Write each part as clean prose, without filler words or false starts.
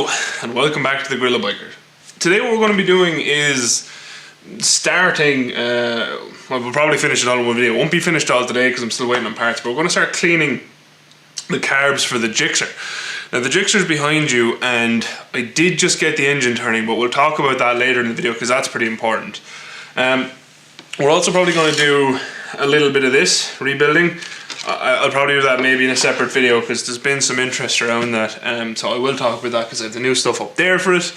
Hello and welcome back to the GorillaBiker. Today what we're going to be doing is starting, well, we'll probably finish it all in one video. It won't be finished all today because I'm still waiting on parts, but we're going to start cleaning the carbs for the GSXR. Now the GSXR is behind you and I did just get the engine turning, but we'll talk about that later in the video because that's pretty important. We're also probably going to do a little bit of this, rebuilding. I'll probably do that maybe in a separate video because there's been some interest around that, so I will talk about that because I have the new stuff up there for it.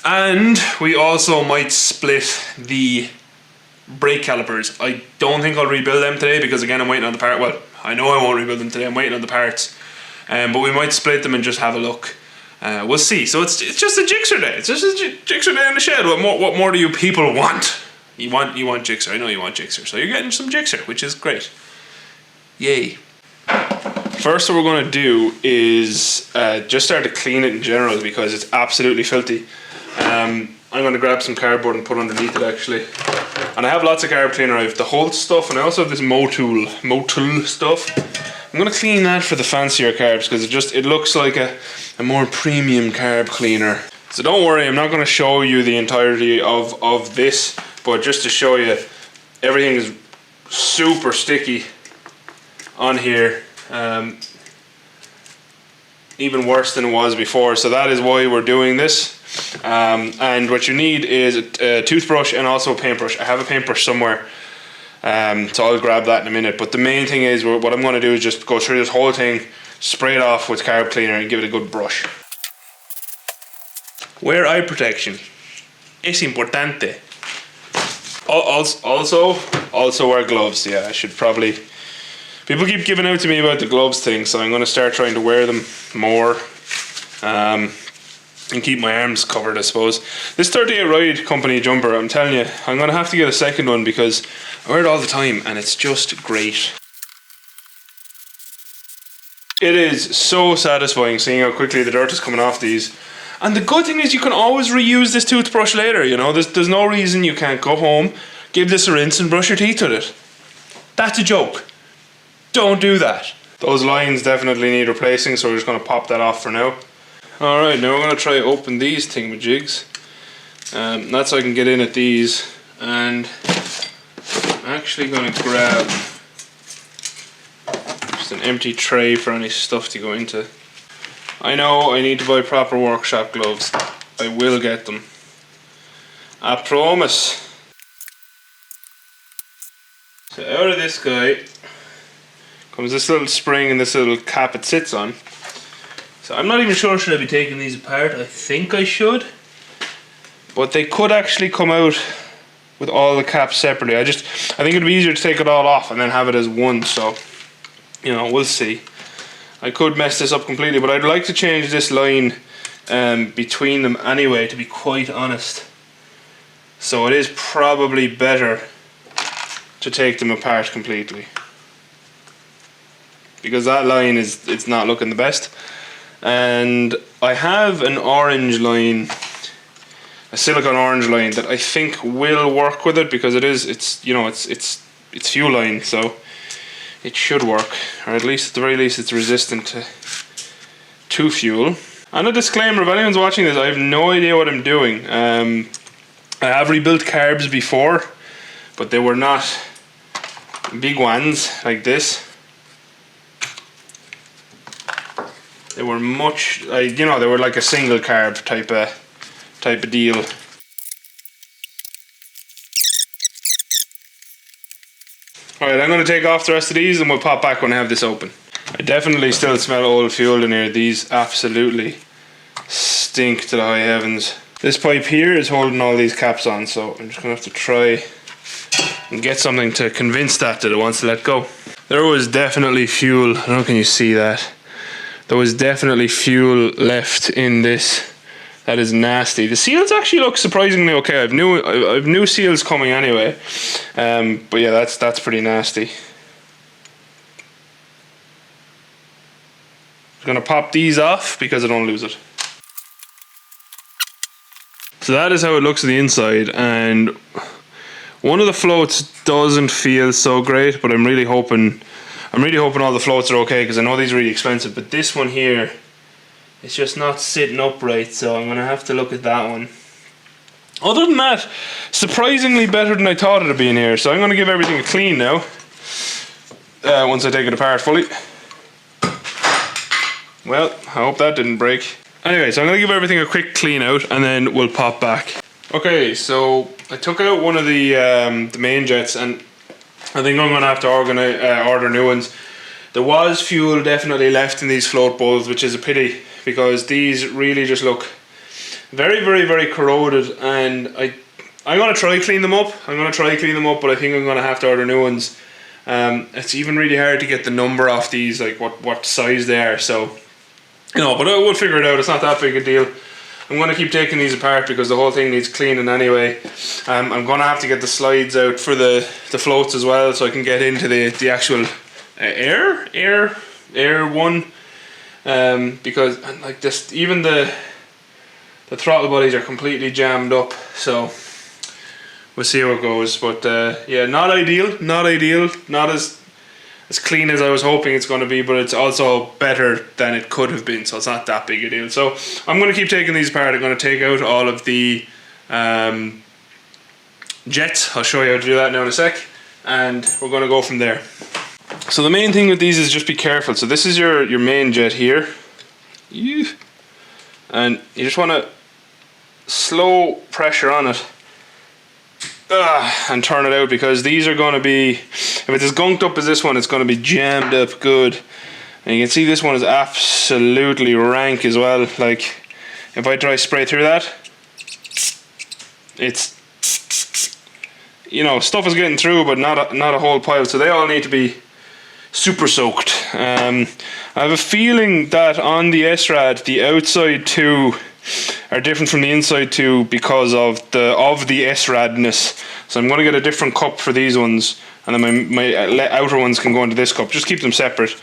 And we also might split the brake calipers. I don't think I'll rebuild them today because again I'm waiting on the part. Well, I know I won't rebuild them today, I'm waiting on the parts, but we might split them and just have a look. We'll see. So it's just a GSXR day. It's just a GSXR day in the shed. What more do you people want? You want GSXR. I know you want GSXR, so you're getting some GSXR, which is great. Yay. First what we're going to do is just start to clean it in general because it's absolutely filthy. I'm going to grab some cardboard and put underneath it actually. And I have lots of carb cleaner. I have the Holt stuff and I also have this Motul stuff. I'm going to clean that for the fancier carbs because it looks like a more premium carb cleaner. So don't worry, I'm not going to show you the entirety of this, but just to show you, everything is super sticky on here, even worse than it was before, so that is why we're doing this. And what you need is a toothbrush and also a paintbrush. I have a paintbrush somewhere, so I'll grab that in a minute, but the main thing is what I'm going to do is just go through this whole thing, spray it off with carb cleaner and give it a good brush. Wear eye protection, es importante. Also wear gloves. Yeah, I should probably. People keep giving out to me about the gloves thing, so I'm going to start trying to wear them more and keep my arms covered, I suppose. This 38 Ride company jumper, I'm telling you, I'm going to have to get a second one because I wear it all the time and it's just great. It is so satisfying seeing how quickly the dirt is coming off these. And the good thing is you can always reuse this toothbrush later, you know. There's no reason you can't go home, give this a rinse and brush your teeth with it. That's a joke. Don't do that. Those lines definitely need replacing, so we're just going to pop that off for now. Alright, now we're going to try open these thingamajigs. That's so I can get in at these. And I'm actually going to grab just an empty tray for any stuff to go into. I know I need to buy proper workshop gloves. I will get them. I promise. So out of this guy comes this little spring and this little cap it sits on. So I'm not even sure should I be taking these apart. I think I should, but they could actually come out with all the caps separately. I think it'd be easier to take it all off and then have it as one, so you know, we'll see. I could mess this up completely, but I'd like to change this line between them anyway, to be quite honest. So it is probably better to take them apart completely, because that line it's not looking the best. And I have an orange line, a silicone orange line that I think will work with it because it's fuel line, so it should work, or at least at the very least it's resistant to fuel. And a disclaimer, if anyone's watching this, I have no idea what I'm doing. I have rebuilt carbs before, but they were not big ones like this. They were much, they were like a single carb type of deal. Alright, I'm going to take off the rest of these and we'll pop back when I have this open. I definitely still smell old fuel in here. These absolutely stink to the high heavens. This pipe here is holding all these caps on, so I'm just going to have to try and get something to convince that it wants to let go. There was definitely fuel, I don't know, can you see that? There was definitely fuel left in this. That is nasty. The seals actually look surprisingly okay. I've new seals coming anyway, but yeah, that's pretty nasty. I'm gonna pop these off because I don't lose it. So that is how it looks on the inside, and one of the floats doesn't feel so great, but I'm really hoping all the floats are okay because I know these are really expensive. But this one here It's just not sitting upright, so I'm gonna have to look at that one. Other than that, surprisingly better than I thought it'd be in here. So I'm gonna give everything a clean now. Once I take it apart fully. Well, I hope that didn't break. Anyway, so I'm gonna give everything a quick clean out, and then we'll pop back. Okay, so I took out one of the main jets, and I think I'm gonna have to order new ones. There was fuel definitely left in these float bowls, which is a pity because these really just look very, very, very corroded, and I'm gonna try clean them up. But I think I'm gonna have to order new ones. It's even really hard to get the number off these, like what size they are. So, you know, but we'll figure it out. It's not that big a deal. I'm gonna keep taking these apart because the whole thing needs cleaning anyway. I'm gonna have to get the slides out for the floats as well, so I can get into the actual air one. Because like this, even the throttle bodies are completely jammed up, so we'll see how it goes. But yeah, not ideal, not as clean as I was hoping it's going to be, but it's also better than it could have been, so it's not that big a deal. So I'm going to keep taking these apart. I'm going to take out all of the jets. I'll show you how to do that now in a sec, and we're going to go from there. So the main thing with these is just be careful. So this is your main jet here, and you just want to slow pressure on it and turn it out, because these are going to be, if it's as gunked up as this one, it's going to be jammed up good. And you can see this one is absolutely rank as well. Like if I try spray through that, it's, you know, stuff is getting through, but not a whole pile. So they all need to be super soaked. I have a feeling that on the SRAD, the outside two are different from the inside two because of the SRADness. So I'm going to get a different cup for these ones, and then my outer ones can go into this cup. Just keep them separate.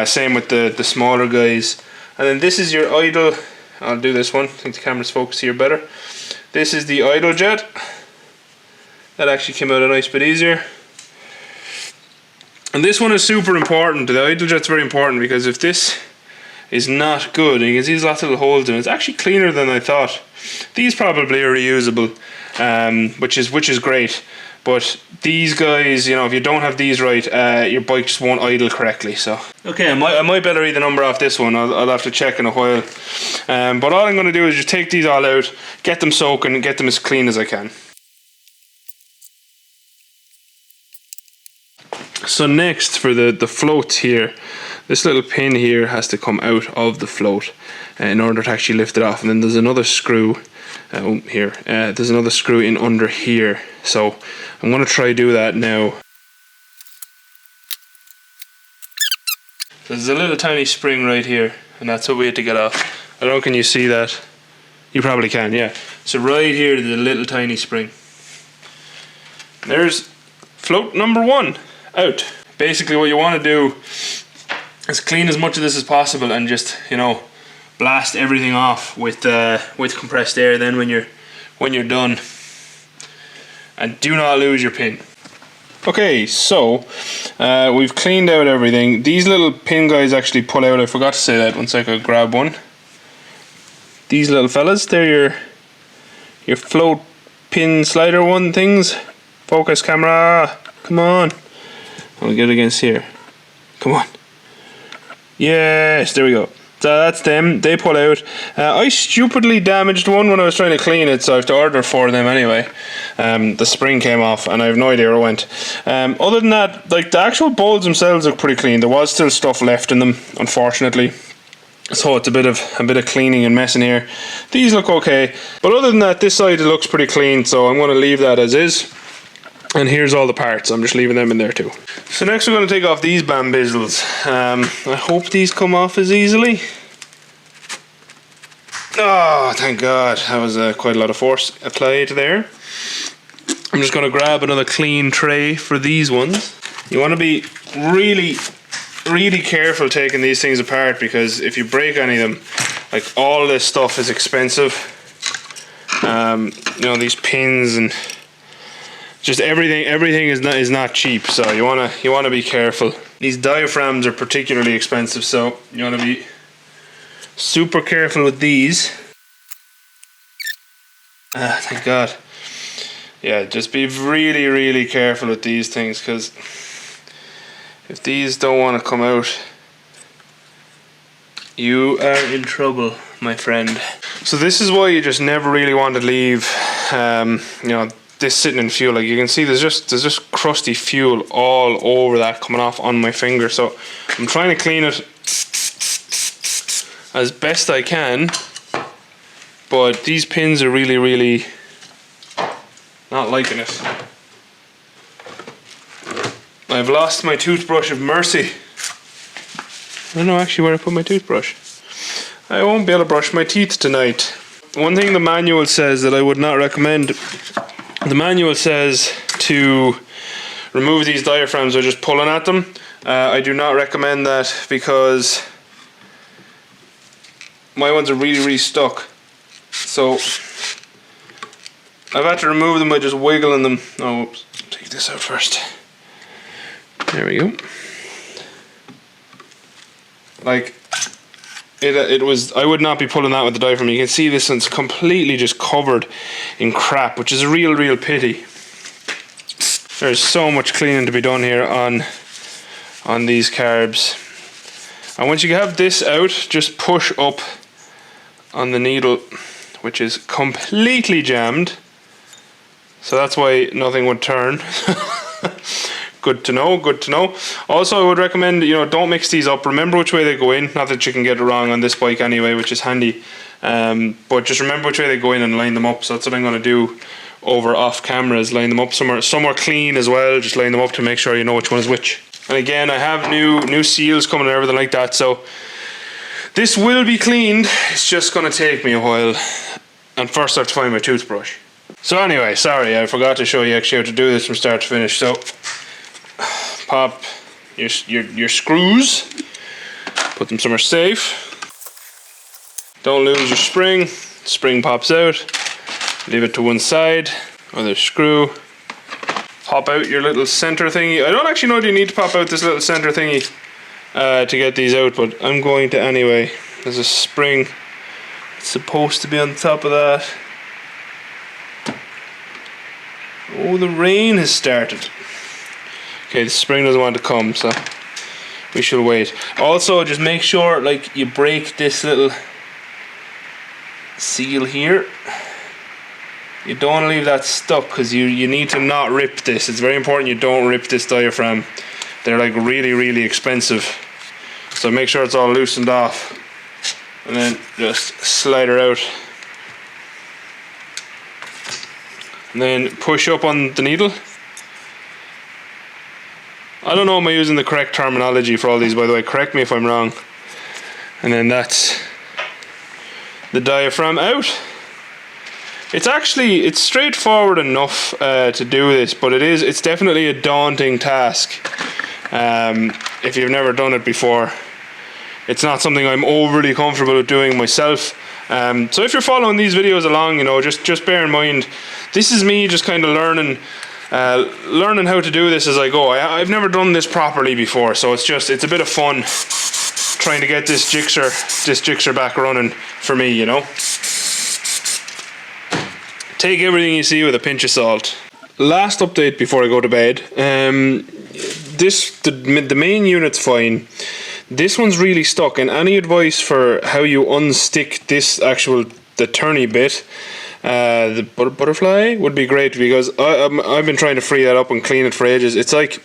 Same with the smaller guys. And then this is your idle. I'll do this one. I think the camera's focused here better. This is the idle jet. That actually came out a nice bit easier. And this one is super important. The idle jet's very important, because if this is not good, and you can see there's lots of little holes in it, it's actually cleaner than I thought. These probably are reusable, which is great. But these guys, you know, if you don't have these right, your bike just won't idle correctly. So okay, I might better read the number off this one. I'll have to check in a while. But all I'm going to do is just take these all out, get them soaking, and get them as clean as I can. So next, for the floats here, this little pin here has to come out of the float in order to actually lift it off. And then there's another screw here. There's another screw in under here. So I'm going to try to do that now. So there's a little tiny spring right here, and that's what we had to get off. I don't know, can you see that? You probably can, yeah. So right here, there's a little tiny spring. There's float number one out. Basically what you want to do is clean as much of this as possible and just, you know, blast everything off with compressed air then when you're done. And do not lose your pin. Okay, so we've cleaned out everything. These little pin guys actually pull out. I forgot to say that. One sec, I'll grab one. These little fellas, they're your float pin slider one things. Focus camera, come on. I'll get it against here. Come on. Yes, there we go. So that's them. They pull out. I stupidly damaged one when I was trying to clean it, so I have to order for them anyway. The spring came off, and I have no idea where it went. Other than that, like the actual bowls themselves look pretty clean. There was still stuff left in them, unfortunately. So it's a bit of cleaning and messing here. These look okay, but other than that, this side it looks pretty clean. So I'm going to leave that as is. And here's all the parts. I'm just leaving them in there too. So next we're going to take off these bambizzles. I hope these come off as easily. Oh, thank God. That was quite a lot of force applied there. I'm just going to grab another clean tray for these ones. You want to be really, really careful taking these things apart, because if you break any of them, like all this stuff is expensive. You know, these pins and just everything is not cheap, so you wanna be careful. These diaphragms are particularly expensive, so you wanna be Super careful with these. Thank God. Yeah, just be really, really careful with these things, because if these don't want to come out, you are in trouble, my friend. So this is why you just never really want to leave, you know, this sitting in fuel. Like you can see, there's just crusty fuel all over that coming off on my finger. So I'm trying to clean it as best I can, but these pins are really, really not liking it. I've lost my toothbrush of mercy. I don't know actually where I put my toothbrush. I won't be able to brush my teeth tonight. One thing the manual says that I would not recommend, the manual says to remove these diaphragms by just pulling at them. I do not recommend that, because my ones are really, really stuck. So I've had to remove them by just wiggling them. Oh, whoops. Take this out first. There we go. Like, it was, I would not be pulling that with the diaphragm. You can see this one's completely just covered in crap, which is a real, real pity. There's so much cleaning to be done here on these carbs. And once you have this out, just push up on the needle, which is completely jammed. So that's why nothing would turn. Good to know, good to know. Also, I would recommend, you know, don't mix these up. Remember which way they go in. Not that you can get it wrong on this bike anyway, which is handy. But just remember which way they go in and line them up. So that's what I'm going to do over off camera, is line them up somewhere clean as well. Just line them up to make sure you know which one is which. And again, I have new seals coming and everything like that. So this will be cleaned. It's just going to take me a while. And first I have to find my toothbrush. So anyway, sorry, I forgot to show you actually how to do this from start to finish. So pop your screws, put them somewhere safe. Don't lose your spring. Spring pops out. Leave it to one side. Other screw. Pop out your little center thingy. I don't actually know if you need to pop out this little center thingy to get these out, but I'm going to anyway. There's a spring. It's supposed to be on top of that. Oh, the rain has started. Okay, the spring doesn't want to come, so we should wait. Also, just make sure, like, you break this little seal here. You don't want to leave that stuck, because you need to not rip this. It's very important you don't rip this diaphragm. They're like really, really expensive. So make sure it's all loosened off. And then just slide her out. And then push up on the needle. I don't know, am I using the correct terminology for all these, by the way? Correct me if I'm wrong. And then that's the diaphragm out. It's straightforward enough to do this, but it's definitely a daunting task if you've never done it before. It's not something I'm overly comfortable with doing myself. So if you're following these videos along, you know, just bear in mind, this is me just kind of learning how to do this as I go. I've never done this properly before, so it's a bit of fun trying to get this jigsaw back running for me, you know. Take everything you see with a pinch of salt. Last update before I go to bed. The main unit's fine. This one's really stuck, and any advice for how you unstick this the turny bit, the butterfly, would be great, because I've been trying to free that up and clean it for ages. It's like,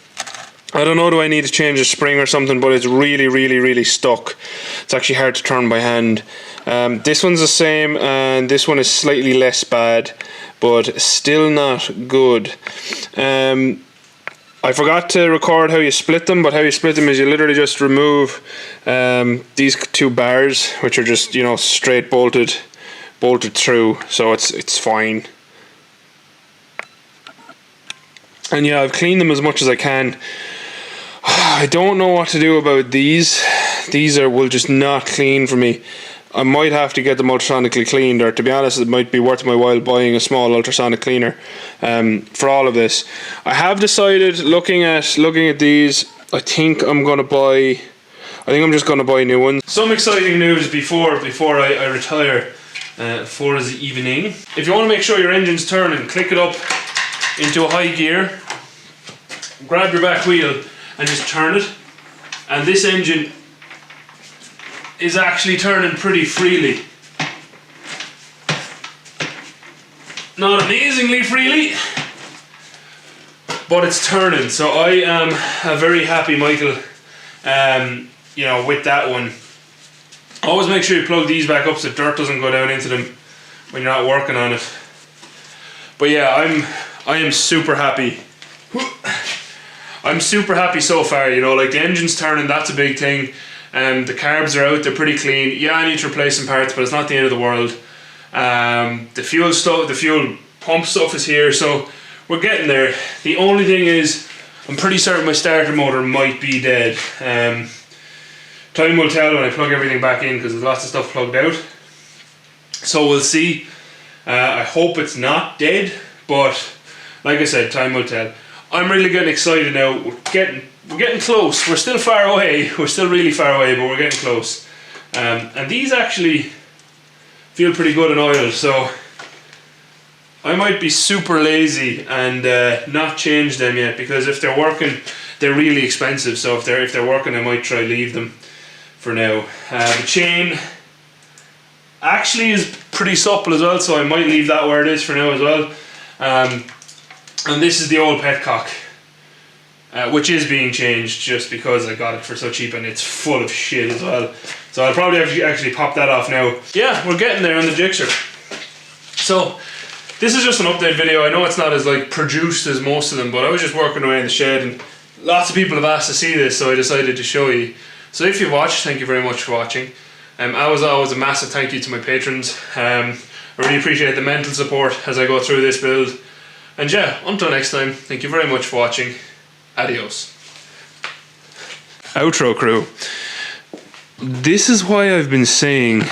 I don't know, do I need to change the spring or something, but it's really, really, really stuck. It's actually hard to turn by hand. This one's the same, and this one is slightly less bad, but still not good. I forgot to record how you split them, but how you split them is you literally just remove these two bars, which are just, you know, straight bolted through, so it's fine. And yeah, I've cleaned them as much as I can. I don't know what to do about these. These will just not clean for me. I might have to get them ultrasonically cleaned, or to be honest, it might be worth my while buying a small ultrasonic cleaner for all of this. I have decided, looking at these, I think I'm going to buy, I think I'm just going to buy new ones. Some exciting news before I retire for the evening. If you want to make sure your engine's turning, click it up into a high gear, grab your back wheel and just turn it, and this engine is actually turning pretty freely. Not amazingly freely, but it's turning, so I am very happy, Michael, you know, with that one. Always make sure you plug these back up so dirt doesn't go down into them when you're not working on it. But yeah, I am super happy. I'm super happy so far, you know, like the engine's turning, that's a big thing. The carbs are out, they're pretty clean. Yeah, I need to replace some parts, but it's not the end of the world. The fuel stuff, the fuel pump stuff is here, so we're getting there. The only thing is, I'm pretty certain my starter motor might be dead. Time will tell when I plug everything back in, because there's lots of stuff plugged out. So we'll see. I hope it's not dead, but like I said, time will tell. I'm really getting excited now. We're getting close. We're still far away. We're still really far away, but we're getting close. And these actually feel pretty good in oil, so I might be super lazy and not change them yet, because if they're working, they're really expensive. So if they're working, I might try leave them for now. The chain actually is pretty supple as well, so I might leave that where it is for now as well. And this is the old Packtalk, which is being changed just because I got it for so cheap, and it's full of shit as well. So I'll probably actually pop that off now. Yeah, we're getting there on the Gixxer. So this is just an update video. I know it's not as like produced as most of them, but I was just working away in the shed and lots of people have asked to see this, so I decided to show you. So if you've watched, thank you very much for watching. As always, a massive thank you to my patrons. I really appreciate the mental support as I go through this build. And yeah, until next time, thank you very much for watching. Adios. Outro crew. This is why I've been saying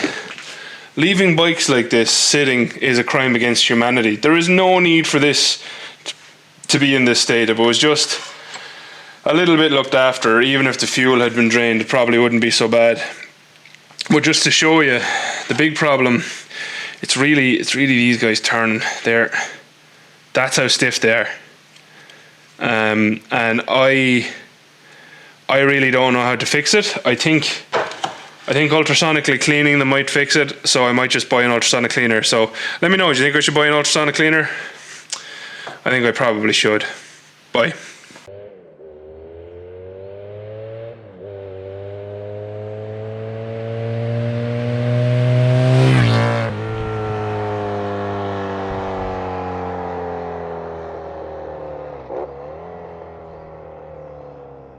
leaving bikes like this sitting is a crime against humanity. There is no need for this to be in this state. If it was just a little bit looked after, even if the fuel had been drained, it probably wouldn't be so bad. But just to show you the big problem, it's really these guys turning there. That's how stiff they are. And I really don't know how to fix it. I think ultrasonically cleaning them might fix it, so I might just buy an ultrasonic cleaner. So let me know, do you think I should buy an ultrasonic cleaner? I think I probably should. Bye.